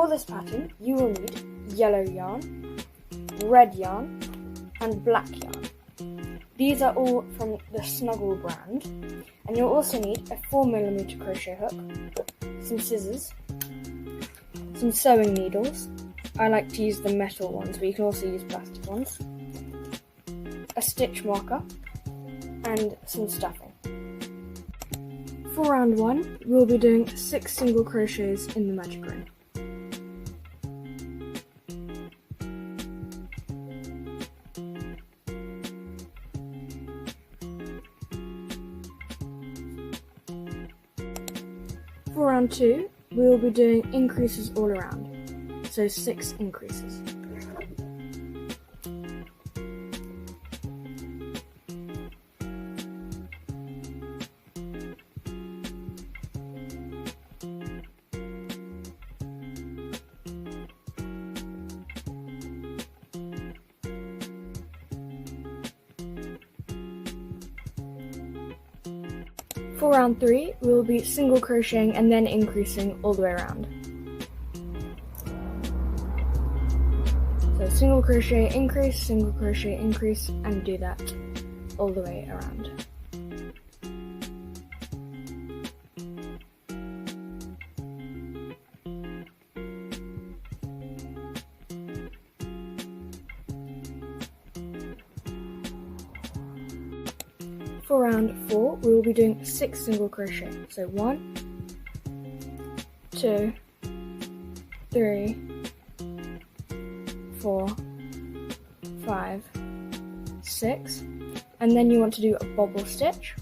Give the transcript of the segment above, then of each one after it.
For this pattern, you will need yellow yarn, red yarn, and black yarn. These are all from the Snuggle brand, and you'll also need a 4mm crochet hook, some scissors, some sewing needles. I like to use the metal ones, but you can also use plastic ones, a stitch marker, and some stuffing. For round 1, we'll be doing 6 single crochets in the magic ring. For round 2, we will be doing increases all around, so 6 increases. For round 3, we will be single crocheting and then increasing all the way around. So single crochet, increase, and do that all the way around. For round 4, we will be doing 6 single crochet. So 1, 2, 3, 4, 5, 6, and then you want to do a bobble stitch.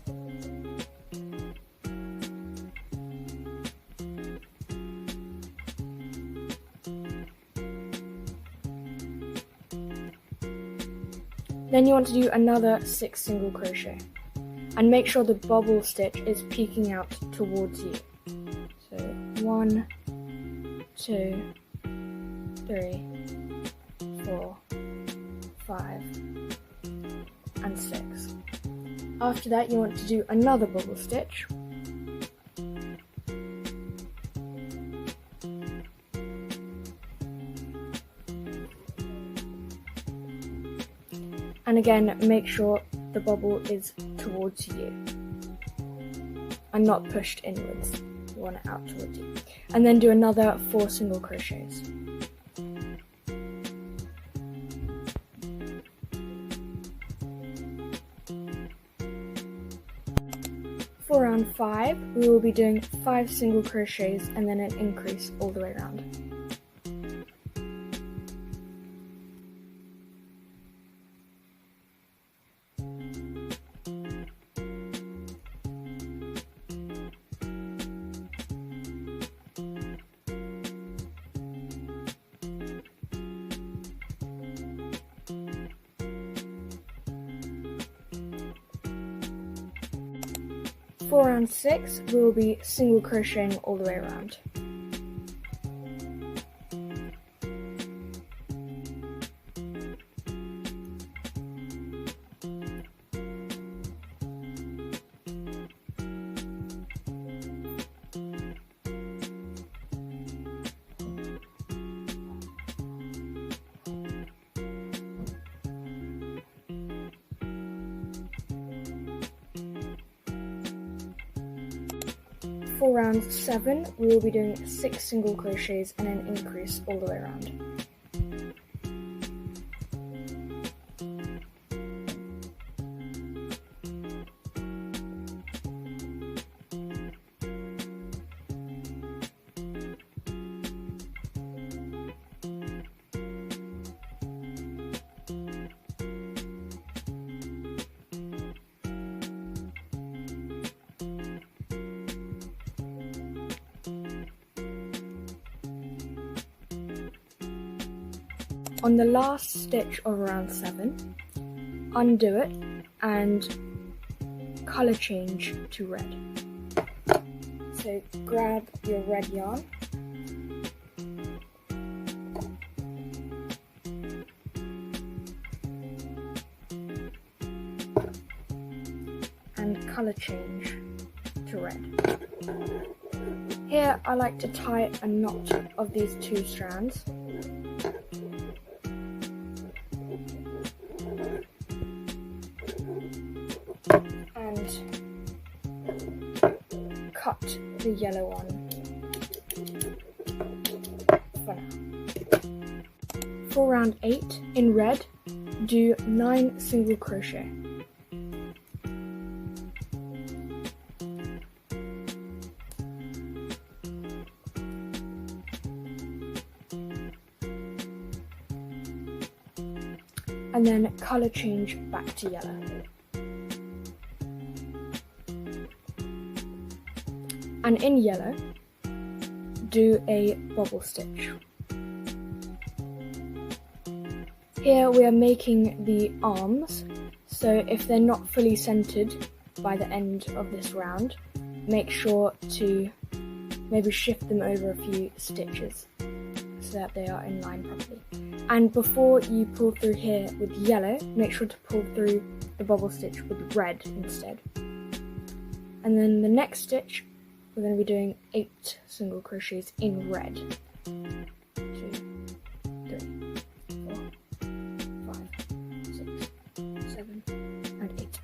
Then you want to do another 6 single crochet. And make sure the bobble stitch is peeking out towards you. So 1, 2, 3, 4, 5, and 6. After that, you want to do another bobble stitch. And again, make sure the bobble is towards you and not pushed inwards. You want it out towards you. And then do another 4 single crochets. For round 5, we will be doing 5 single crochets and then an increase all the way around. For round 6, we will be single crocheting all the way around. For round 7, we will be doing 6 single crochets and an increase all the way around. On the last stitch of round 7, undo it and colour change to red. So grab your red yarn and colour change to red. Here I like to tie a knot of these 2 strands. And cut the yellow one for now. For round 8 in red, do 9 single crochet. And then colour change back to yellow. And in yellow, do a bobble stitch. Here we are making the arms, so if they're not fully centered by the end of this round, make sure to maybe shift them over a few stitches so that they are in line properly. And before you pull through here with yellow, make sure to pull through the bobble stitch with red instead. And then the next stitch, we're going to be doing 8 single crochets in red. 2, 3, 4, 5, 6, 7, and 8.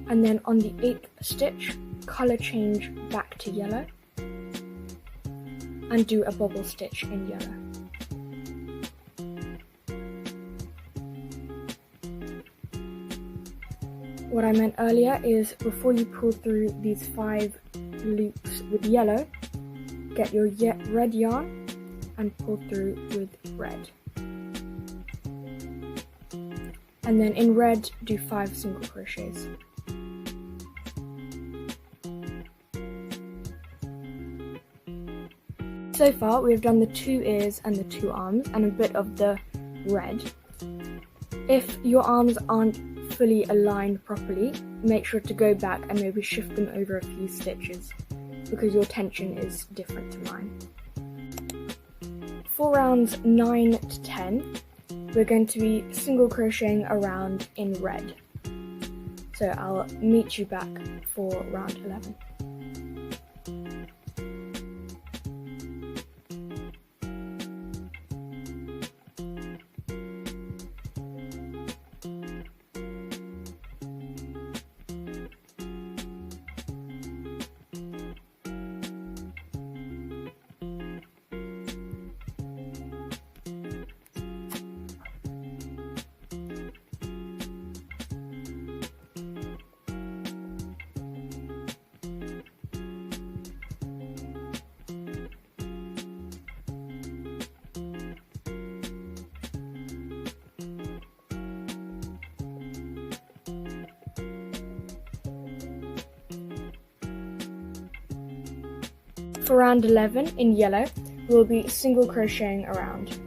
And then on the 8th stitch, colour change back to yellow and do a bobble stitch in yellow. What I meant earlier is before you pull through these 5 loops with yellow, get your red yarn and pull through with red. And then in red, do 5 single crochets. So far, we have done the 2 ears and the 2 arms and a bit of the red. If your arms aren't fully aligned properly, make sure to go back and maybe shift them over a few stitches because your tension is different to mine. For rounds 9 to 10, we're going to be single crocheting around in red. So I'll meet you back for round 11. For round 11 in yellow, we'll be single crocheting around.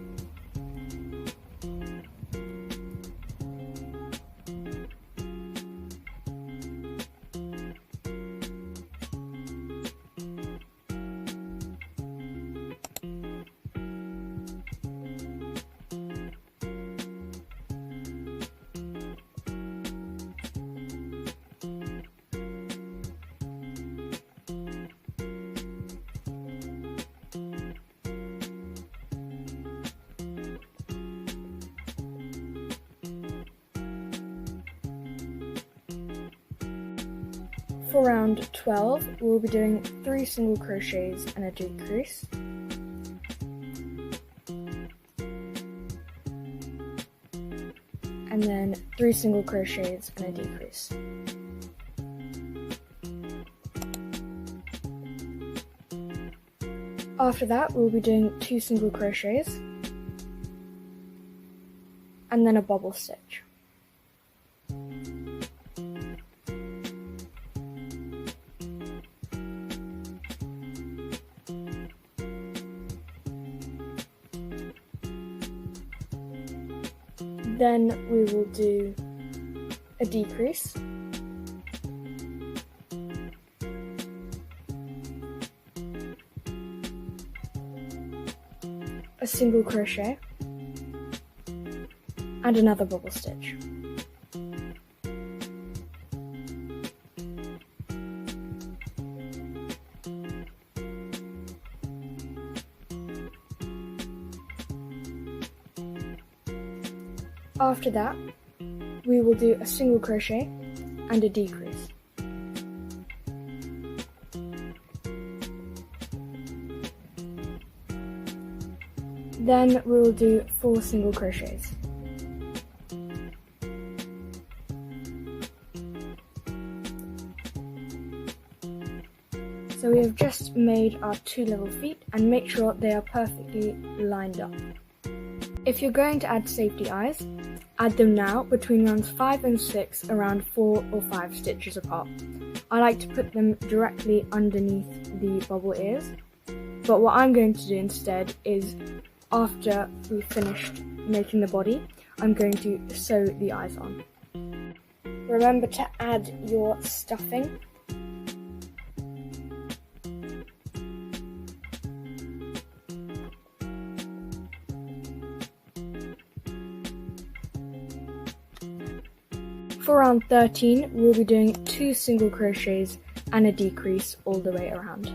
For round 12, we'll be doing 3 single crochets and a decrease. And then 3 single crochets and a decrease. After that, we'll be doing 2 single crochets and then a bobble stitch. Then we will do a decrease, a single crochet, and another bobble stitch. After that, we will do a single crochet and a decrease. Then we will do 4 single crochets. So we have just made our 2 little feet, and make sure they are perfectly lined up. If you're going to add safety eyes, add them now between rounds 5 and 6 around 4 or 5 stitches apart. I like to put them directly underneath the bubble ears, but what I'm going to do instead is, after we've finished making the body, I'm going to sew the eyes on. Remember to add your stuffing. For round 13, we'll be doing 2 single crochets and a decrease all the way around.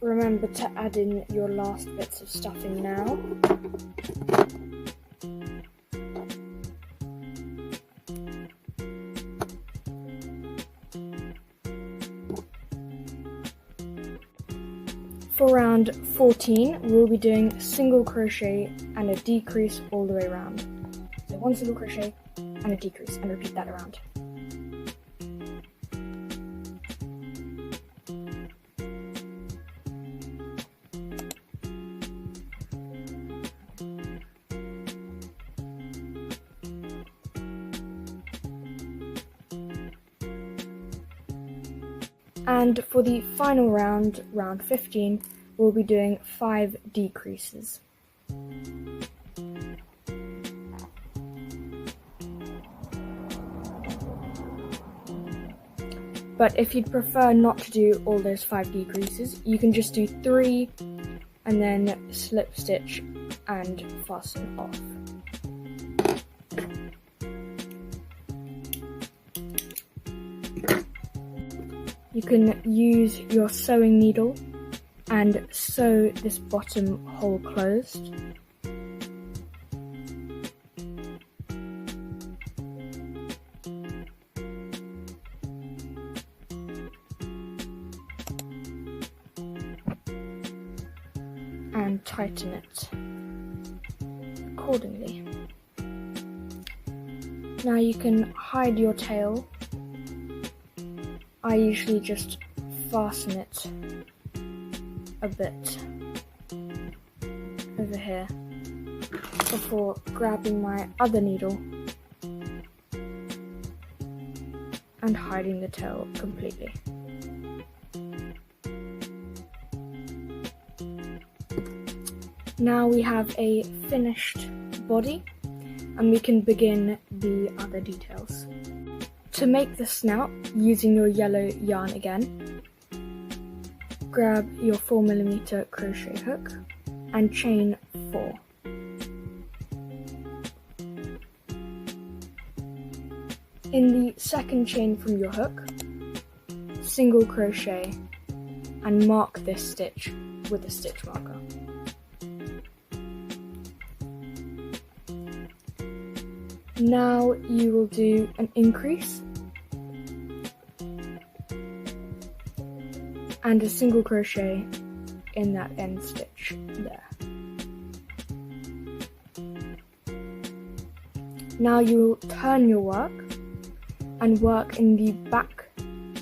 Remember to add in your last bits of stuffing now. For round 14, we'll be doing single crochet and a decrease all the way around. So 1 single crochet and a decrease, and repeat that around. And for the final round, round 15, we'll be doing 5 decreases. But if you'd prefer not to do all those 5 decreases, you can just do 3 and then slip stitch and fasten off. You can use your sewing needle and sew this bottom hole closed. And tighten it accordingly. Now you can hide your tail. I usually just fasten it a bit over here before grabbing my other needle and hiding the tail completely. Now we have a finished body, and we can begin the other details. To make the snout, using your yellow yarn again, grab your 4mm crochet hook and chain 4. In the second chain from your hook, single crochet and mark this stitch with a stitch marker. Now you will do an increase and a single crochet in that end stitch there. Now you will turn your work and work in the back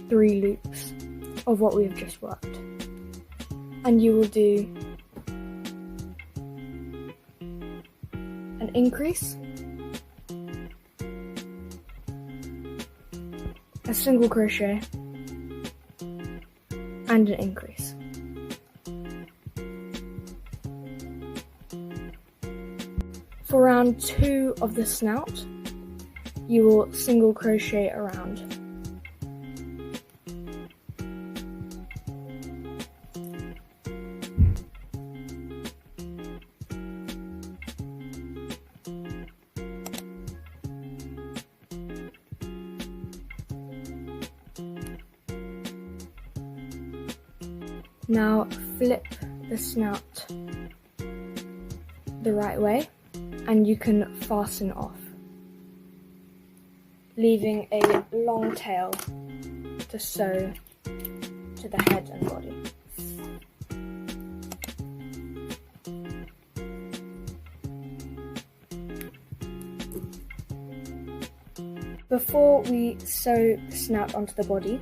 3 loops of what we have just worked. And you will do an increase, a single crochet, and an increase. For round 2 of the snout, you will single crochet around. Now flip the snout the right way and you can fasten off, leaving a long tail to sew to the head and body. Before we sew the snout onto the body,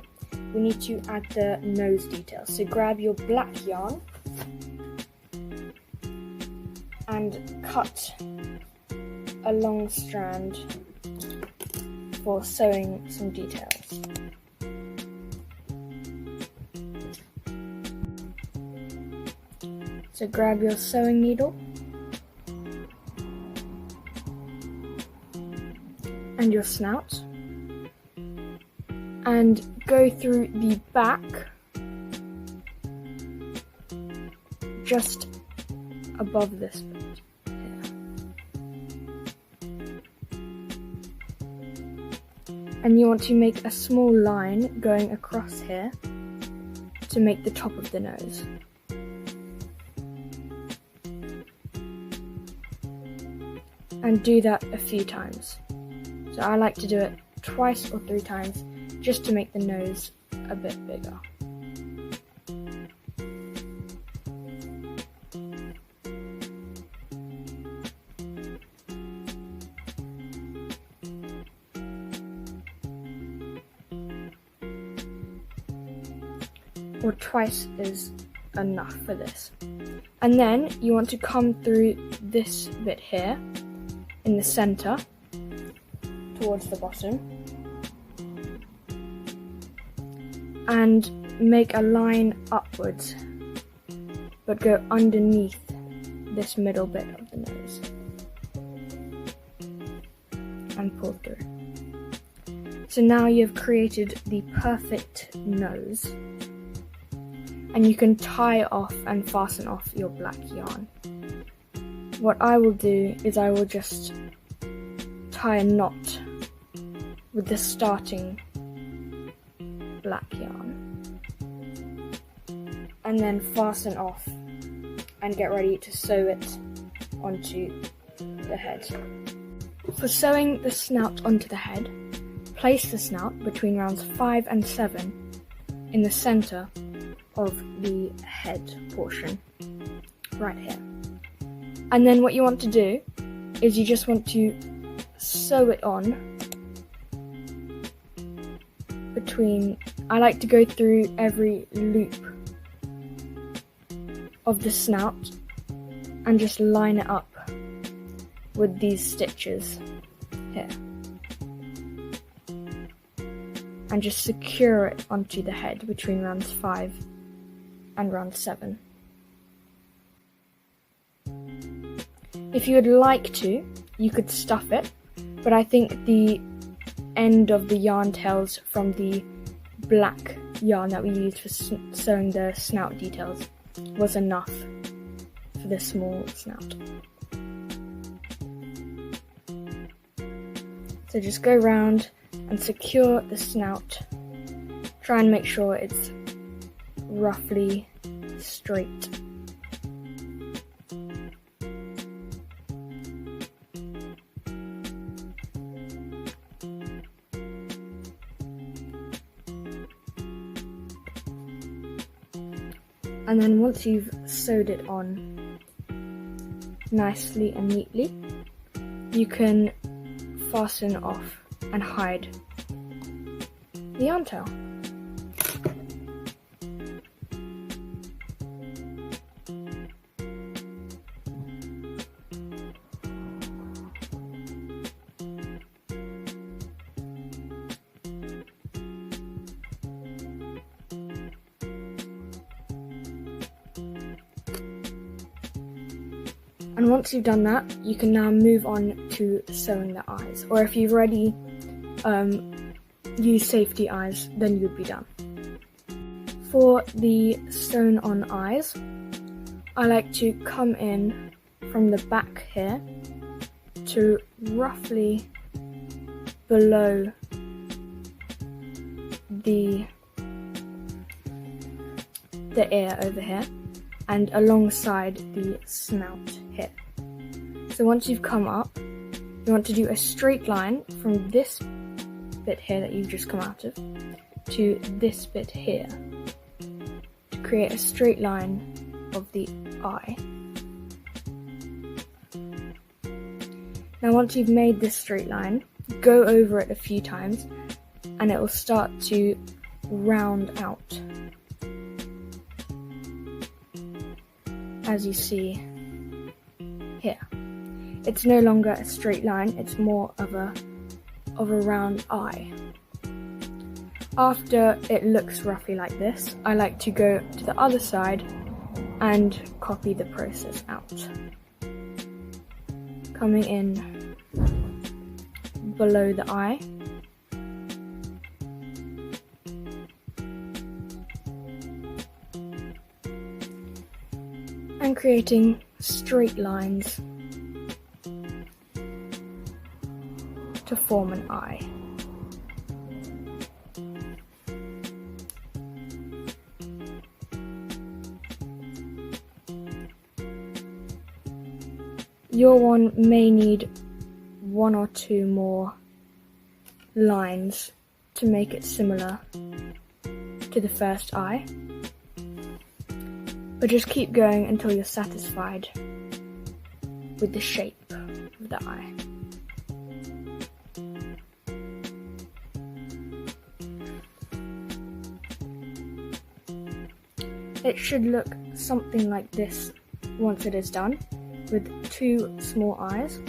we need to add the nose details. So grab your black yarn and cut a long strand for sewing some details. So grab your sewing needle and your snout and go through the back just above this bit here. And you want to make a small line going across here to make the top of the nose. And do that a few times. So I like to do it twice or 3 times just to make the nose a bit bigger. Or twice is enough for this. And then you want to come through this bit here in the center towards the bottom and make a line upwards but go underneath this middle bit of the nose and pull through. So now you've created the perfect nose and you can tie off and fasten off your black yarn. What I will do is I will just tie a knot with the starting black yarn and then fasten off and get ready to sew it onto the head. For sewing the snout onto the head, place the snout between rounds 5 and 7 in the center of the head portion, right here. And then what you want to do is you just want to sew it on between, I like to go through every loop of the snout and just line it up with these stitches here. And just secure it onto the head between rounds 5 and round 7. If you would like to, you could stuff it, but I think the end of the yarn tails from the black yarn that we used for sewing the snout details was enough for this small snout. So just go round and secure the snout. Try and make sure it's roughly straight. And then once you've sewed it on nicely and neatly, you can fasten off and hide the yarn tail. And once you've done that, you can now move on to sewing the eyes. Or if you've already used safety eyes, then you'd be done. For the sewn on eyes, I like to come in from the back here to roughly below the ear over here and alongside the snout here. So once you've come up, you want to do a straight line from this bit here that you've just come out of to this bit here to create a straight line of the eye. Now once you've made this straight line, go over it a few times and it will start to round out, as you see here. It's no longer a straight line, it's more of a round eye. After it looks roughly like this, I like to go to the other side and copy the process out. Coming in below the eye. And creating straight lines to form an eye. Your one may need 1 or 2 more lines to make it similar to the first eye. But just keep going until you're satisfied with the shape of the eye. It should look something like this once it is done, with 2 small eyes.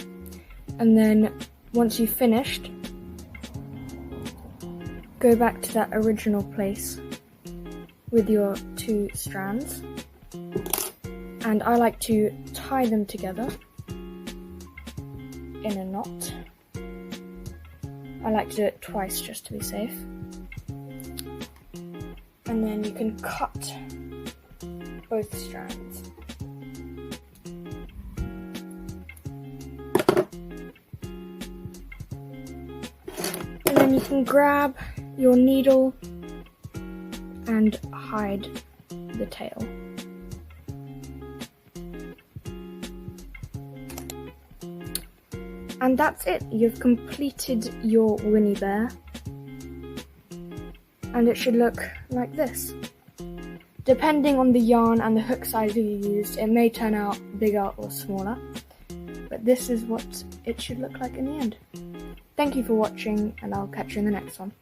And then once you've finished, go back to that original place with your 2 strands. And I like to tie them together in a knot. I like to do it twice just to be safe. And then you can cut both strands. And then you can grab your needle and hide the tail. And that's it, you've completed your Whinnie Bear. And it should look like this. Depending on the yarn and the hook size you used, it may turn out bigger or smaller. But this is what it should look like in the end. Thank you for watching, and I'll catch you in the next one.